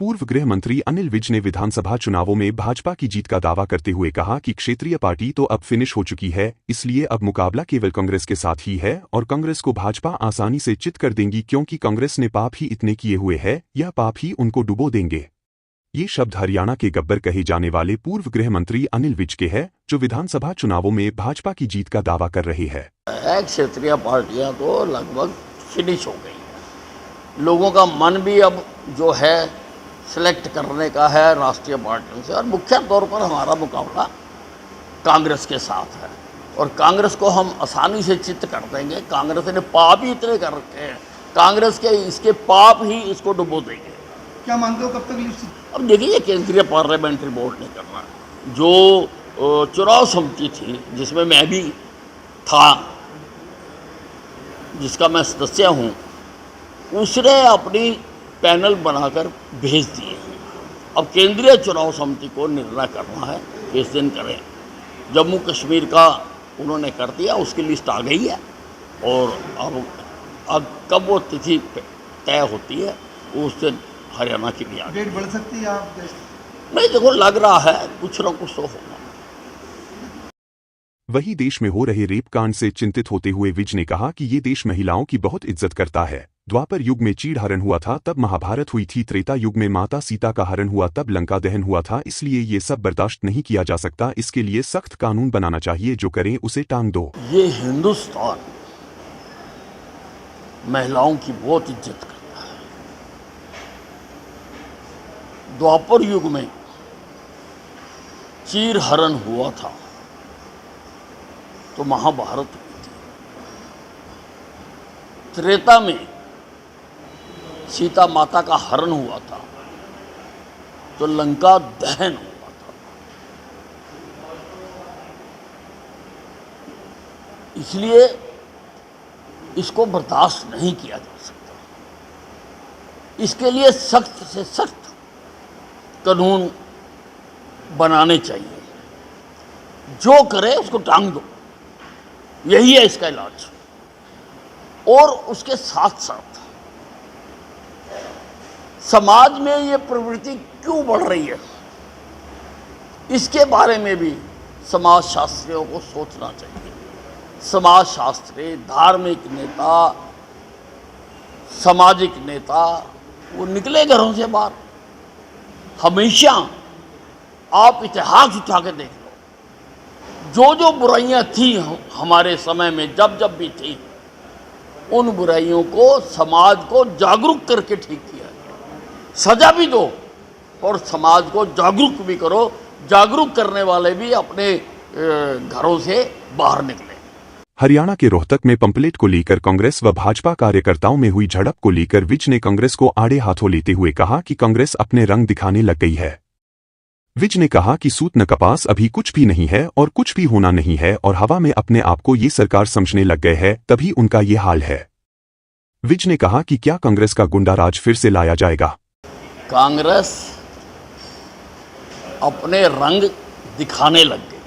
पूर्व गृह मंत्री अनिल विज ने विधानसभा चुनावों में भाजपा की जीत का दावा करते हुए कहा कि क्षेत्रीय पार्टी तो अब फिनिश हो चुकी है, इसलिए अब मुकाबला केवल कांग्रेस के साथ ही है और कांग्रेस को भाजपा आसानी से चित कर देंगी क्योंकि कांग्रेस ने पाप ही इतने किए हुए हैं, यह पाप ही उनको डुबो देंगे। ये शब्द हरियाणा के गब्बर कहे जाने वाले पूर्व गृह मंत्री अनिल विज के हैं, जो विधानसभा चुनावों में भाजपा की जीत का दावा कर रहे हैं। क्षेत्रीय पार्टियां तो लगभग फिनिश हो गई, लोगों का मन भी अब जो है सिलेक्ट करने का है राष्ट्रीय पार्टियों से, और मुख्य तौर पर हमारा मुकाबला कांग्रेस के साथ है और कांग्रेस को हम आसानी से चित कर देंगे। कांग्रेस ने पाप ही इतने कर रखे हैं, कांग्रेस के इसके पाप ही इसको डुबो देंगे। क्या मानते हो कब तक? अब देखिए, केंद्रीय पार्लियामेंट्री बोर्ड ने करना, जो चुनाव समिति थी जिसमें मैं भी था, जिसका मैं सदस्य हूँ, उसने अपनी पैनल बनाकर भेज दिए। अब केंद्रीय चुनाव समिति को निर्णय करना है किस दिन करें। जम्मू कश्मीर का उन्होंने कर दिया, उसकी लिस्ट आ गई है और अब कब वो तिथि तय होती है उस दिन हरियाणा की भी आ गई। डेट बढ़ सकती है? आप नहीं, देखो लग रहा है कुछ ना कुछ तो होगा। वहीं देश में हो रहे रेप कांड से चिंतित होते हुए विज ने कहा कि ये देश महिलाओं की बहुत इज्जत करता है। द्वापर युग में चीड़ हरण हुआ था, तब महाभारत हुई थी। त्रेता युग में माता सीता का हरण हुआ, तब लंका दहन हुआ था। इसलिए ये सब बर्दाश्त नहीं किया जा सकता। इसके लिए सख्त कानून बनाना चाहिए, जो करें उसे टांग दो। ये हिंदुस्तान महिलाओं की बहुत इज्जत करता है। द्वापर युग में चीड़ हरण हुआ था तो महाभारत हुई थी। त्रेता में सीता माता का हरण हुआ था तो लंका दहन हुआ था। इसलिए इसको बर्दाश्त नहीं किया जा सकता। इसके लिए सख्त से सख्त कानून बनाने चाहिए। जो करे उसको टांग दो, यही है इसका इलाज। और उसके साथ साथ समाज में ये प्रवृत्ति क्यों बढ़ रही है, इसके बारे में भी समाज शास्त्रियों को सोचना चाहिए। समाज शास्त्री, धार्मिक नेता, सामाजिक नेता, वो निकले घरों से बाहर। हमेशा आप इतिहास उठा के देख लो, जो बुराइयां थी हमारे समय में, जब जब भी थी, उन बुराइयों को समाज को जागरूक करके ठीक किया गया। सजा भी दो और समाज को जागरूक भी करो। जागरूक करने वाले भी अपने घरों से बाहर निकले। हरियाणा के रोहतक में पंपलेट को लेकर कांग्रेस व भाजपा कार्यकर्ताओं में हुई झड़प को लेकर विज ने कांग्रेस को आड़े हाथों लेते हुए कहा कि कांग्रेस अपने रंग दिखाने लग गई है। विज ने कहा कि सूत न कपास अभी कुछ भी नहीं है और कुछ भी होना नहीं है और हवा में अपने आप को ये सरकार समझने लग गए हैं, तभी उनका ये हाल है। विज ने कहा कि क्या कांग्रेस का गुंडा राज फिर से लाया जाएगा? कांग्रेस अपने रंग दिखाने लग गई है।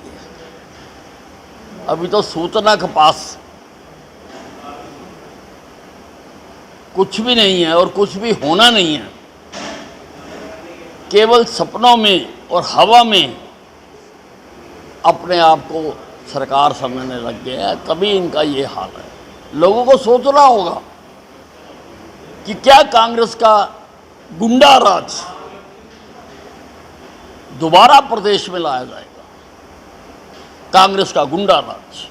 अभी तो सूत न कपास कुछ भी नहीं है और कुछ भी होना नहीं है। केवल सपनों में और हवा में अपने आप को सरकार समझने लग गए हैं, तभी इनका ये हाल है। लोगों को सोचना होगा कि क्या कांग्रेस का गुंडा राज दोबारा प्रदेश में लाया जाएगा? कांग्रेस का गुंडा राज।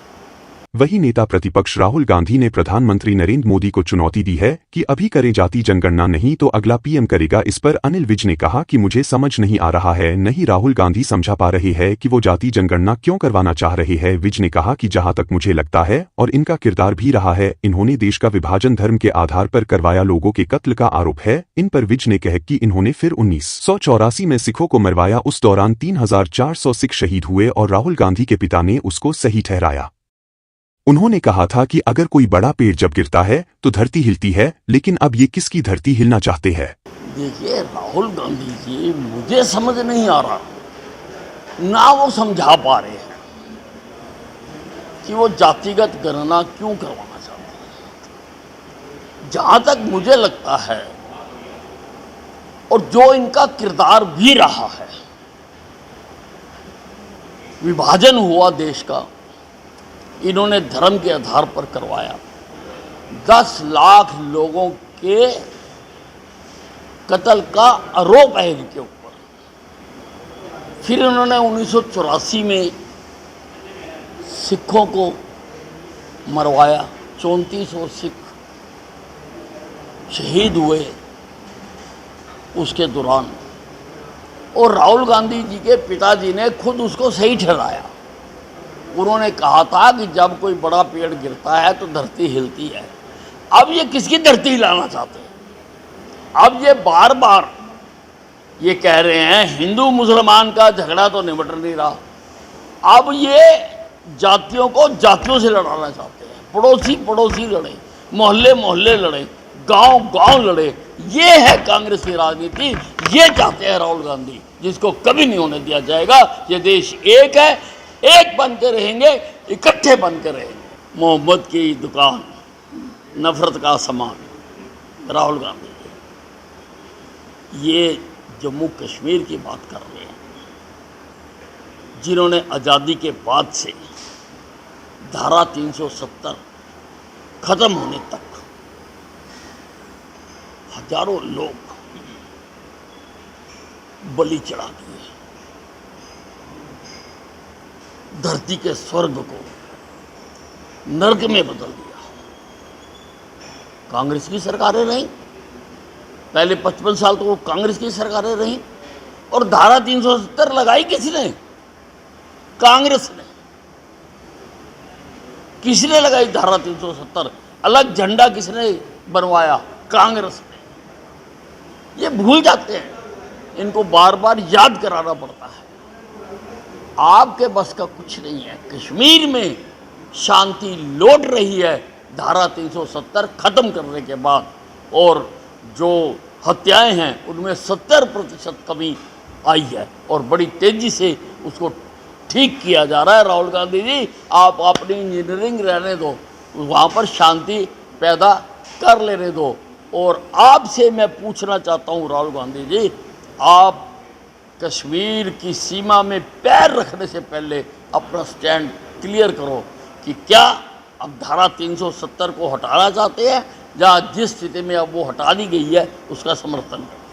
वही नेता प्रतिपक्ष राहुल गांधी ने प्रधानमंत्री नरेंद्र मोदी को चुनौती दी है कि अभी करें जाति जनगणना, नहीं तो अगला पीएम करेगा। इस पर अनिल विज ने कहा कि मुझे समझ नहीं आ रहा है, नहीं राहुल गांधी समझा पा रहे हैं कि वो जाति जनगणना क्यों करवाना चाह रहे हैं। विज ने कहा कि जहां तक मुझे लगता है और इनका किरदार भी रहा है, इन्होंने देश का विभाजन धर्म के आधार पर करवाया। लोगों के कत्ल का आरोप है इन पर। विज ने कहा कि इन्होंने फिर 1984 में सिखों को मरवाया, उस दौरान 3400 सिख शहीद हुए और राहुल गांधी के पिता ने उसको सही ठहराया। उन्होंने कहा था कि अगर कोई बड़ा पेड़ जब गिरता है तो धरती हिलती है, लेकिन अब ये किसकी धरती हिलना चाहते हैं? देखिए, राहुल गांधी जी, मुझे समझ नहीं आ रहा, ना वो समझा पा रहे हैं कि वो जातिगत गणना क्यों करवाना चाहते हैं। जहां तक मुझे लगता है और जो इनका किरदार भी रहा है। विभाजन हुआ देश का, इन्होंने धर्म के आधार पर करवाया। 10 लाख लोगों के कत्ल का आरोप है इनके ऊपर। फिर इन्होंने 1984 में सिखों को मरवाया, 3400 सिख शहीद हुए उसके दौरान। और राहुल गांधी जी के पिताजी ने खुद उसको सही ठहराया। उन्होंने कहा था कि जब कोई बड़ा पेड़ गिरता है तो धरती हिलती है। अब ये किसकी धरती हिलाना चाहते हैं? अब ये बार बार ये कह रहे हैं हिंदू मुसलमान का झगड़ा तो निबट नहीं रहा, अब ये जातियों को जातियों से लड़ाना चाहते हैं। पड़ोसी पड़ोसी लड़े, मोहल्ले मोहल्ले लड़े, गांव गांव लड़े। ये है कांग्रेस की राजनीति। ये चाहते हैं राहुल गांधी, जिसको कभी नहीं होने दिया जाएगा। ये देश एक है, एक बन के रहेंगे, इकट्ठे बन के रहेंगे। मोहब्बत की दुकान, नफरत का सामान राहुल गांधी। ये जम्मू कश्मीर की बात कर रहे हैं, जिन्होंने आज़ादी के बाद से धारा 370 खत्म होने तक हजारों लोग बलि चढ़ा दिए, धरती के स्वर्ग को नर्क में बदल दिया। कांग्रेस की सरकारें रहीं, पहले 55 साल तो वो कांग्रेस की सरकारें रहीं। और धारा 370 लगाई किसने? कांग्रेस ने। किसने लगाई धारा 370? अलग झंडा किसने बनवाया? कांग्रेस ने। ये भूल जाते हैं, इनको बार बार याद कराना पड़ता है। आपके बस का कुछ नहीं है। कश्मीर में शांति लौट रही है धारा 370 खत्म करने के बाद, और जो हत्याएं हैं उनमें 70% कमी आई है और बड़ी तेजी से उसको ठीक किया जा रहा है। राहुल गांधी जी, आप अपनी इंजीनियरिंग रहने दो, वहाँ पर शांति पैदा कर लेने दो। और आपसे मैं पूछना चाहता हूँ राहुल गांधी जी, आप कश्मीर की सीमा में पैर रखने से पहले अपना स्टैंड क्लियर करो कि क्या अब धारा 370 को हटाना चाहते हैं, या जिस स्थिति में अब वो हटा दी गई है उसका समर्थन करें।